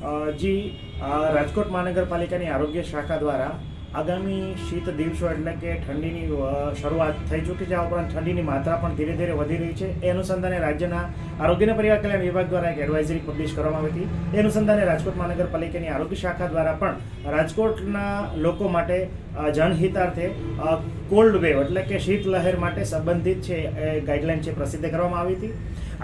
રાજકોટ મહાનગરપાલિકાની આરોગ્ય શાખા દ્વારા આગામી શીત દિવસો એટલે કે ઠંડીની શરૂઆત થઈ ચૂકી છે. આ ઉપરાંત ઠંડીની માત્રા પણ ધીરે ધીરે વધી રહી છે. એ અનુસંધાને રાજ્યના આરોગ્ય અને પરિવાર કલ્યાણ વિભાગ દ્વારા એક એડવાઇઝરી પબ્લિશ કરવામાં આવી હતી. એ અનુસંધાને રાજકોટ મહાનગરપાલિકાની આરોગ્ય શાખા દ્વારા પણ રાજકોટના લોકો માટે જનહિતાર્થે કોલ્ડ વેવ એટલે કે શીત લહેર માટે સંબંધિત છે એ ગાઈડલાઈન છે પ્રસિદ્ધ કરવામાં આવી હતી.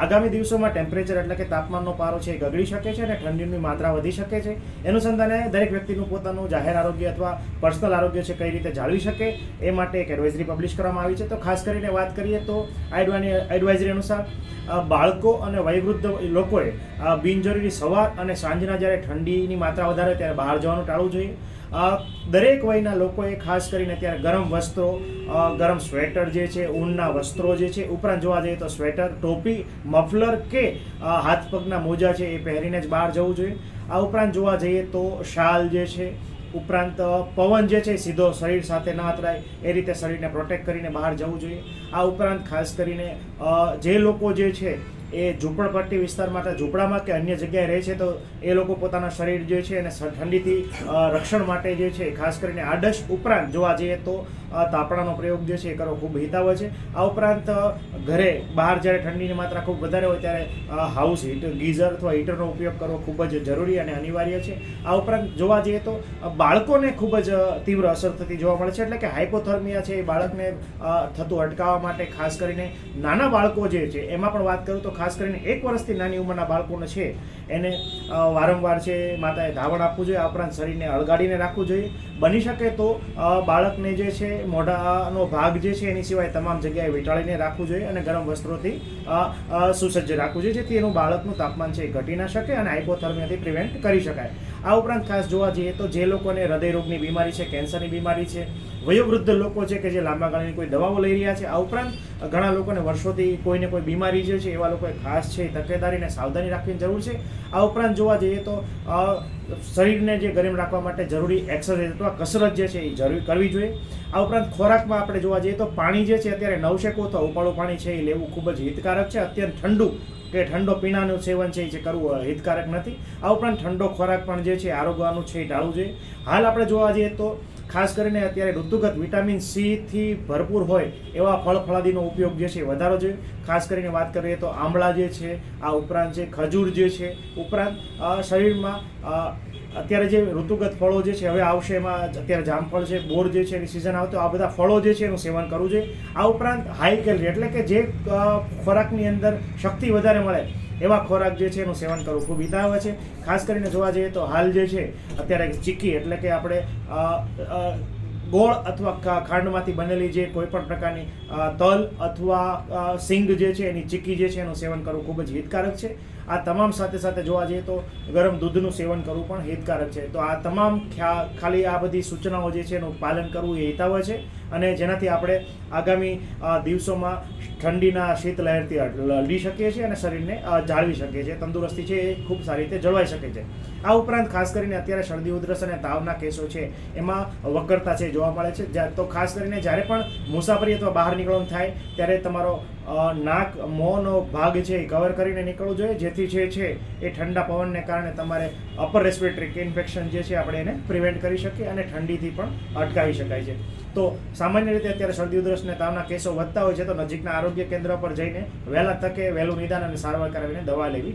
આગામી દિવસોમાં ટેમ્પરેચર એટલે કે તાપમાનનો પારો છે એ ગગડી શકે છે અને ઠંડીની માત્રા વધી શકે છે. એ અનુસંધાને દરેક વ્યક્તિનું પોતાનું જાહેર આરોગ્ય અથવા પર્સનલ આરોગ્ય છે કઈ રીતે જાળવી શકે એ માટે એક એડવાઇઝરી પબ્લિશ કરવામાં આવી છે. તો ખાસ કરીને વાત કરીએ તો એડવાઇઝરી અનુસાર બાળકો અને વયવૃદ્ધ લોકોએ બિનજરૂરી સવાર અને સાંજના જ્યારે ઠંડીની માત્રા વધારે ત્યારે બહાર જવાનું ટાળવું જોઈએ. દરેક વયના લોકોએ ખાસ કરીને ત્યારે ગરમ વસ્ત્રો, ગરમ સ્વેટર જે છે, ઊનના વસ્ત્રો જે છે, ઉપરાંત જોવા જઈએ તો સ્વેટર, ટોપી, મફલર કે હાથ પગના મોજા છે એ પહેરીને જ બહાર જવું જોઈએ. આ ઉપરાંત જોવા જઈએ તો શાલ જે છે, ઉપરાંત પવન જે છે સીધો શરીર સાથે ન અથડાય એ રીતે શરીરને પ્રોટેક્ટ કરીને બહાર જવું જોઈએ. આ ઉપરાંત ખાસ કરીને જે લોકો જે છે એ ઝૂંપડપટ્ટી વિસ્તારમાં ઝૂંપડામાં કે અન્ય જગ્યાએ રહે છે તો એ લોકો પોતાના શરીર જે છે એને ઠંડીથી રક્ષણ માટે જે છે ખાસ કરીને આડશ ઉપરાંત જોવા જઈએ તો તાપણાનો પ્રયોગ જે છે એ કરવો ખૂબ હિતાવહ છે. આ ઉપરાંત ઘરે બહાર જ્યારે ઠંડીની માત્રા ખૂબ વધારે હોય ત્યારે હાઉસ હીટર, ગીઝર અથવા હીટરનો ઉપયોગ કરવો ખૂબ જ જરૂરી અને અનિવાર્ય છે. આ ઉપરાંત જોવા જઈએ તો બાળકોને ખૂબ જ તીવ્ર અસર થતી જોવા મળે છે એટલે કે હાઇપોથર્મિયા છે એ બાળકને થતું અટકાવવા માટે ખાસ કરીને નાના બાળકો જે છે એમાં પણ વાત કરું તો ખાસ કરીને 1 વર્ષથી નાની ઉંમરના બાળકોને છે એને વારંવાર છે માતાએ ધાવણ આપવું જોઈએ. આ ઉપરાંત શરીરને અળગાડીને રાખવું જોઈએ. બની શકે તો બાળકને જે છે મોઢાનો ભાગ જે છે એની સિવાય તમામ જગ્યાએ વીંટાળીને રાખવું જોઈએ અને ગરમ વસ્ત્રોથી સુસજ્જ રાખવું જોઈએ જેથી એનું બાળકનું તાપમાન છે એ ઘટી ના શકે અને હાઇપોથર્મિયાથી પ્રિવેન્ટ કરી શકાય. આ ઉપરાંત ખાસ જોવા જઈએ તો જે લોકોને હૃદયરોગની બીમારી છે, કેન્સરની બીમારી છે, વયોવૃદ્ધ લોકો છે કે જે લાંબા ગાળાની કોઈ દવાઓ લઈ રહ્યા છે, આ ઉપરાંત ઘણા લોકોને વર્ષોથી કોઈને કોઈ બીમારી જે છે એવા લોકોએ ખાસ છે તકેદારી અને સાવધાની રાખવાની જરૂર છે. આ ઉપરાંત જોવા જઈએ તો શરીરને જે ગરમ રાખવા માટે જરૂરી એક્સરસાઇઝ અથવા કસરત જે છે એ જરૂરી કરવી જોઈએ. આ ઉપરાંત ખોરાકમાં આપણે જોવા જઈએ તો પાણી જે છે અત્યારે નવશેકું અથવા ઉપાળું પાણી છે એ લેવું ખૂબ જ હિતકારક છે. અત્યંત ઠંડુ કે ઠંડો પીણાનું સેવન છે એ કરવું હિતકારક નથી. આ ઉપરાંત ઠંડો ખોરાક પણ જે છે આરોગવાનું છે એ ટાળવું જોઈએ. હાલ આપણે જોવા જઈએ તો ખાસ કરીને અત્યારે ઋતુગત વિટામિન સી ભરપૂર હોય એવા ફળફળાદીનો ઉપયોગ જે છે વધારો જોઈએ. ખાસ કરીને વાત કરીએ તો આંબળા જે છે, આ ઉપરાંત જે ખજૂર જે છે, ઉપરાંત શરીરમાં અત્યારે જે ઋતુગત ફળો જે છે હવે આવશે એમાં અત્યારે જામફળ છે, બોર જે છે એની સિઝન આવે તો આ બધા ફળો જે છે એનું સેવન કરવું જોઈએ. આ ઉપરાંત હાઈ કેલરી એટલે કે જે ખોરાકની અંદર શક્તિ વધારે મળે એવા ખોરાક જે છે એનું સેવન કરવું ખૂબ હિતાવહ છે. ખાસ કરીને જોવા જઈએ તો હાલ જે છે અત્યારે ચીક્કી એટલે કે આપણે ગોળ અથવા ખાંડમાંથી બનેલી જે કોઈ પણ પ્રકારની તલ અથવા સિંગ જે છે એની ચીક્કી જે છે એનું સેવન કરવું ખૂબ જ હિતકારક છે. આ તમામ સાથે સાથે જોવા જઈએ તો ગરમ દૂધનું સેવન કરવું પણ હિતકારક છે. તો આ તમામ ખાલી આ બધી સૂચનાઓ જે છે એનું પાલન કરવું એ હિતાવહ છે અને જેનાથી આપણે આગામી દિવસોમાં ઠંડીના શીત લહેરથી લડી શકીએ છીએ અને શરીરને જાળવી શકીએ છીએ. તંદુરસ્તી છે એ ખૂબ સારી રીતે જળવાઈ શકે છે. આ ઉપરાંત ખાસ કરીને અત્યારે શરદી ઉધરસ અને તાવના કેસો છે એમાં વક્રતા છે જોવા મળે છે. તો ખાસ કરીને જ્યારે પણ મુસાફરી અથવા બહાર નીકળવાનું થાય ત્યારે તમારો નાક, મોંનો ભાગ છે એ કવર કરીને નીકળવું જોઈએ જેથી છે એ ઠંડા પવનને કારણે તમારે અપર રેસ્પિરેટરી ઇન્ફેક્શન જે છે આપણે એને પ્રિવેન્ટ કરી શકીએ અને ઠંડીથી પણ અટકાવી શકાય છે. તો સામાન્ય રીતે અત્યારે શરદી ઉધરસ અને તાવના કેસો વધતા હોય છે તો નજીકના આરોગ્ય કેન્દ્ર પર જઈને વહેલા તકે વહેલું નિદાન અને સારવાર કરાવીને દવા લેવી